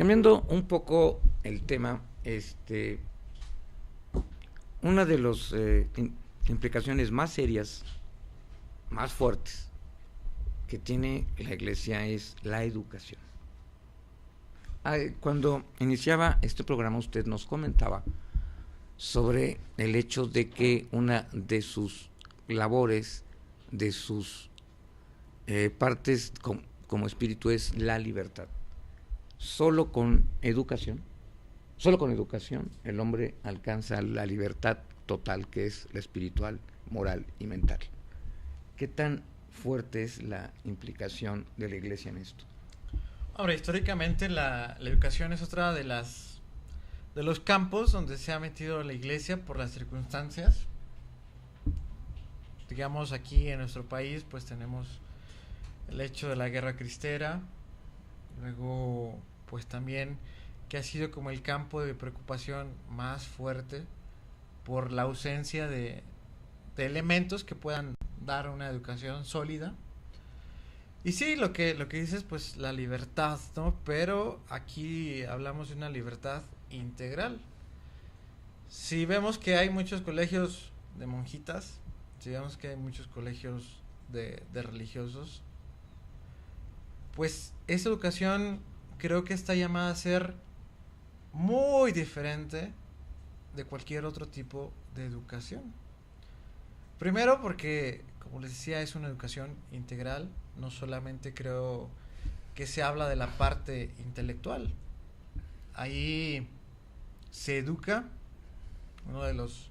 Cambiando un poco el tema, una de las implicaciones más serias, más fuertes que tiene la Iglesia es la educación. Cuando iniciaba este programa usted nos comentaba sobre el hecho de que una de sus labores, de sus partes como espíritu es la libertad. Solo con educación el hombre alcanza la libertad total, que es la espiritual, moral y mental. ¿Qué tan fuerte es la implicación de la Iglesia en esto? Ahora, históricamente la educación es otra de los campos donde se ha metido la Iglesia por las circunstancias. Digamos, aquí en nuestro país pues tenemos el hecho de la guerra cristera, luego pues también que ha sido como el campo de preocupación más fuerte por la ausencia de elementos que puedan dar una educación sólida. Y sí, lo que dices, pues la libertad, ¿no? Pero aquí hablamos de una libertad integral. Si vemos que hay muchos colegios de monjitas, si vemos que hay muchos colegios de religiosos, pues esa educación creo que está llamada a ser muy diferente de cualquier otro tipo de educación. Primero porque, como les decía, es una educación integral. No solamente creo que se habla de la parte intelectual. Ahí se educa, uno de los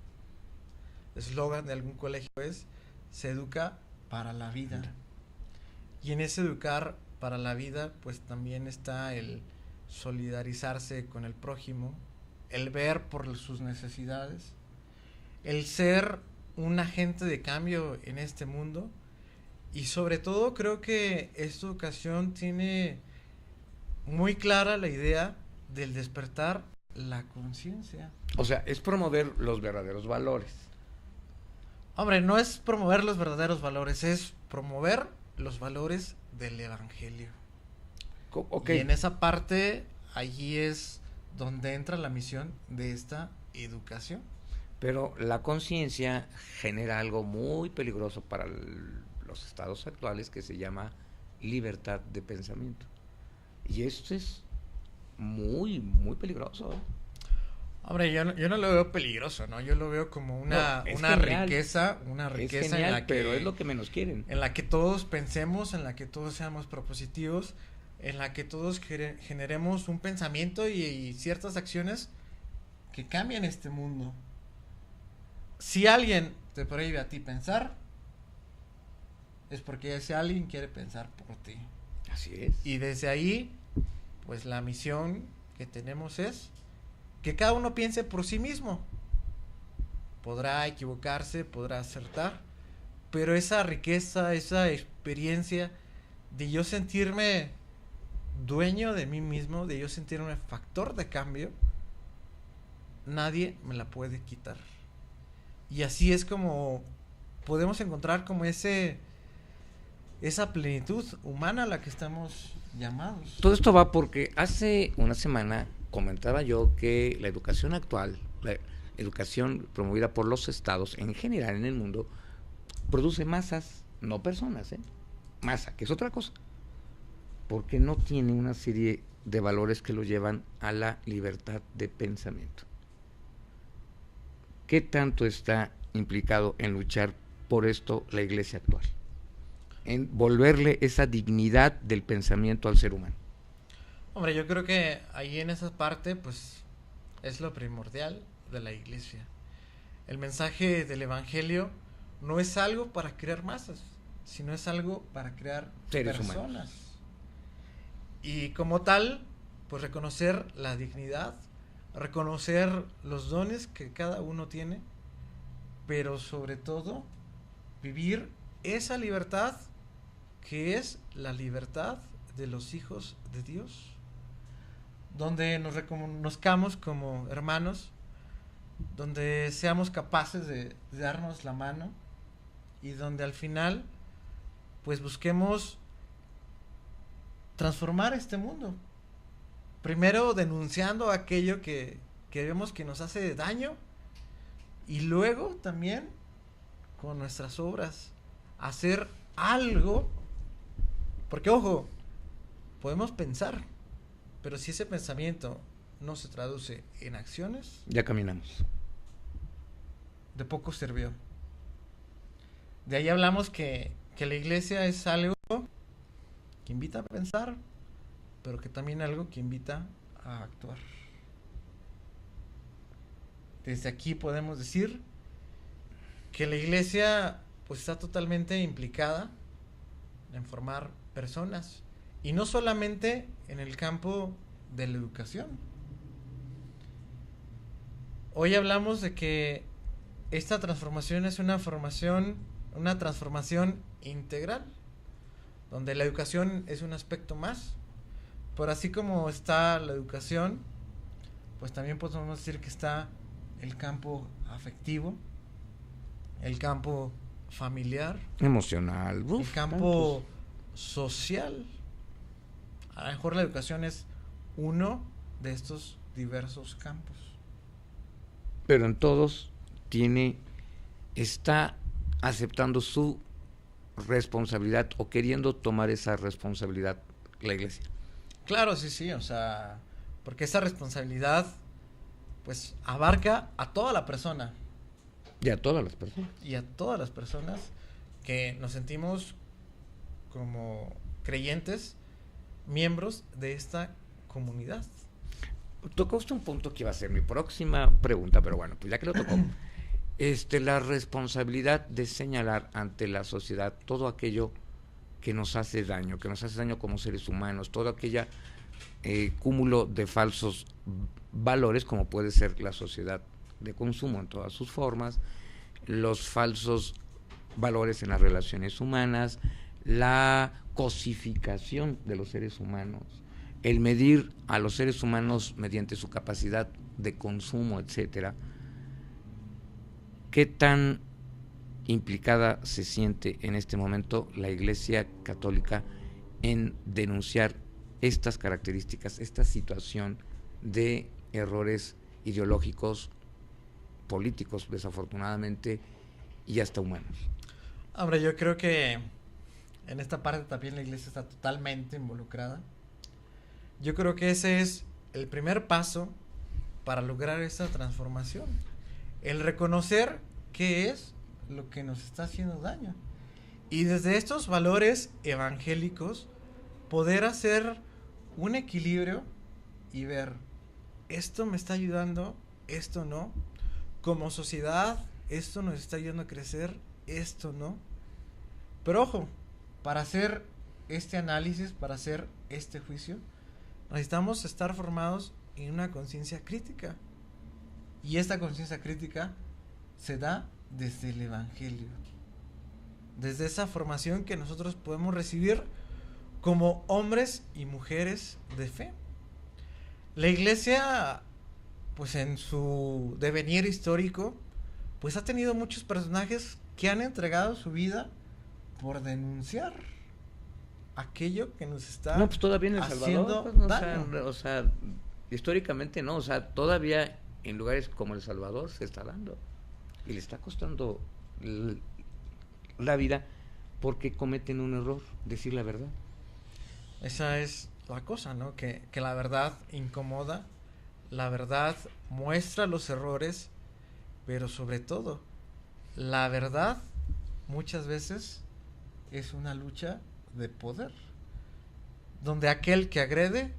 eslogans de algún colegio es, se educa para la vida. Y en ese educar para la vida, pues también está el solidarizarse con el prójimo, el ver por sus necesidades, el ser un agente de cambio en este mundo. Y sobre todo creo que esta educación tiene muy clara la idea del despertar la conciencia. O sea, es promover los verdaderos valores. Hombre, no es promover los verdaderos valores, es promover los valores del Evangelio. Okay. Y en esa parte, allí es donde entra la misión de esta educación. Pero la conciencia genera algo muy peligroso para los estados actuales que se llama libertad de pensamiento. Y esto es muy, muy peligroso. Hombre, yo no lo veo peligroso, ¿no? Yo lo veo como una riqueza es genial, en la que, pero es lo que menos quieren. En la que todos pensemos, en la que todos seamos propositivos, en la que todos generemos un pensamiento y ciertas acciones que cambien este mundo. Si alguien te prohíbe a ti pensar, es porque ese alguien quiere pensar por ti. Así es. Y desde ahí, pues la misión que tenemos es que cada uno piense por sí mismo. Podrá equivocarse, podrá acertar, pero esa riqueza, esa experiencia de yo sentirme dueño de mí mismo, de yo sentirme factor de cambio, nadie me la puede quitar. Y así es como podemos encontrar como esa plenitud humana a la que estamos llamados. Todo esto va porque hace una semana comentaba yo que la educación actual, la educación promovida por los estados en general en el mundo, produce masas, no personas, masa, que es otra cosa, porque no tiene una serie de valores que lo llevan a la libertad de pensamiento. ¿Qué tanto está implicado en luchar por esto la Iglesia actual? En volverle esa dignidad del pensamiento al ser humano. Hombre, yo creo que ahí en esa parte, pues, es lo primordial de la Iglesia. El mensaje del Evangelio no es algo para crear masas, sino es algo para crear seres personas. Humanos. Y como tal, pues reconocer la dignidad, reconocer los dones que cada uno tiene, pero sobre todo vivir esa libertad que es la libertad de los hijos de Dios, donde nos reconozcamos como hermanos, donde seamos capaces de darnos la mano y donde al final pues busquemos transformar este mundo. primero denunciando aquello que vemos que nos hace daño y luego también con nuestras obras hacer algo, porque ojo, podemos pensar, pero si ese pensamiento no se traduce en acciones, ya caminamos. de poco sirvió. De ahí hablamos que la iglesia es algo que invita a pensar, pero que también algo que invita a actuar. Desde aquí podemos decir que la iglesia pues está totalmente implicada en formar personas, y no solamente en el campo de la educación. Hoy hablamos de que esta transformación es una transformación integral, donde la educación es un aspecto más. Pero así como está la educación, pues también podemos decir que está el campo afectivo, el campo familiar, emocional, el campo social. A lo mejor la educación es uno de estos diversos campos. Pero en todos está aceptando su responsabilidad o queriendo tomar esa responsabilidad la iglesia. Claro, sí, o sea, porque esa responsabilidad pues abarca a toda la persona. Y a todas las personas. Y a todas las personas que nos sentimos como creyentes, miembros de esta comunidad. Tocó usted un punto que iba a ser mi próxima pregunta, pero bueno, pues ya que lo tocó, la responsabilidad de señalar ante la sociedad todo aquello que nos hace daño como seres humanos, todo aquella cúmulo de falsos valores, como puede ser la sociedad de consumo en todas sus formas, los falsos valores en las relaciones humanas, la cosificación de los seres humanos, el medir a los seres humanos mediante su capacidad de consumo, etcétera. ¿Qué tan implicada se siente en este momento la Iglesia Católica en denunciar estas características, esta situación de errores ideológicos, políticos, desafortunadamente, y hasta humanos? Hombre, yo creo que en esta parte también la iglesia está totalmente involucrada. Yo creo que ese es el primer paso para lograr esta transformación. El reconocer qué es lo que nos está haciendo daño. Y desde estos valores evangélicos, poder hacer un equilibrio y ver, esto me está ayudando, esto no. Como sociedad, esto nos está ayudando a crecer, esto no. Pero ojo, para hacer este análisis, para hacer este juicio, necesitamos estar formados en una conciencia crítica. Y esta conciencia crítica se da desde el Evangelio. Desde esa formación que nosotros podemos recibir como hombres y mujeres de fe. La iglesia, pues en su devenir histórico, pues ha tenido muchos personajes que han entregado su vida por denunciar aquello que nos está no, pues todavía en El Salvador, pues, no, o sea, históricamente no, o sea, todavía en lugares como El Salvador se está dando y le está costando la vida porque cometen un error, decir la verdad. Esa es la cosa, ¿no? Que la verdad incomoda, la verdad muestra los errores, pero sobre todo, la verdad muchas veces es una lucha de poder, donde aquel que agrede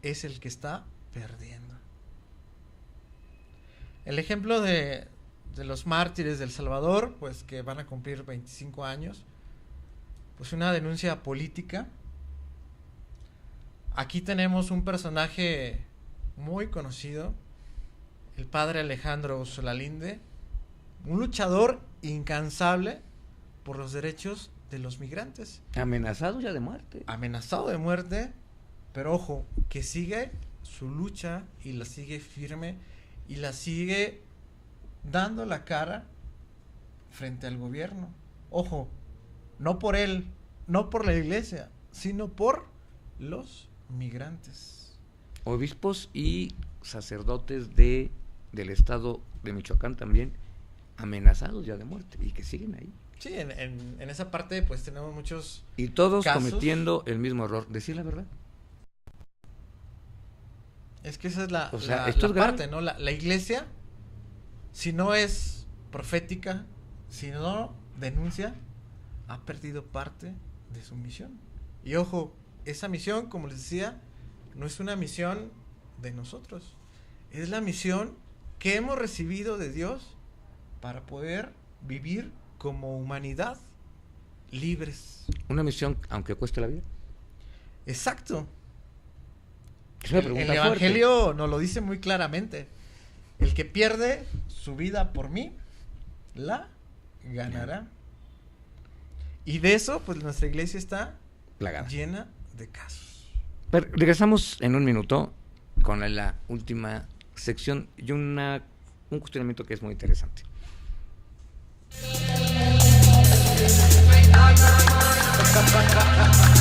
es el que está perdiendo. El ejemplo de los mártires del Salvador, pues que van a cumplir 25 años, pues una denuncia política. Aquí tenemos un personaje muy conocido, el padre Alejandro Solalinde, un luchador incansable por los derechos de los migrantes. Amenazado ya de muerte. Amenazado de muerte, pero ojo, que sigue su lucha y la sigue firme y la sigue dando la cara frente al gobierno. Ojo, no por él, no por la iglesia, sino por los migrantes. Obispos y sacerdotes del estado de Michoacán también amenazados ya de muerte y que siguen ahí. Sí, en esa parte pues tenemos muchos y todos casos cometiendo el mismo error, decir la verdad. Es que esa es la, o sea, la, esto la es grave. parte, ¿no? La iglesia, si no es profética, si no denuncia, ha perdido parte de su misión. Y ojo, esa misión, como les decía, no es una misión de nosotros. Es la misión que hemos recibido de Dios para poder vivir como humanidad libres. Una misión, aunque cueste la vida. Exacto. Es una pregunta El fuerte. Evangelio nos lo dice muy claramente. El que pierde su vida por mí, la ganará. Y de eso, pues nuestra iglesia está Plagada. llena de casos. Pero regresamos en un minuto con la última sección y un cuestionamiento que es muy interesante.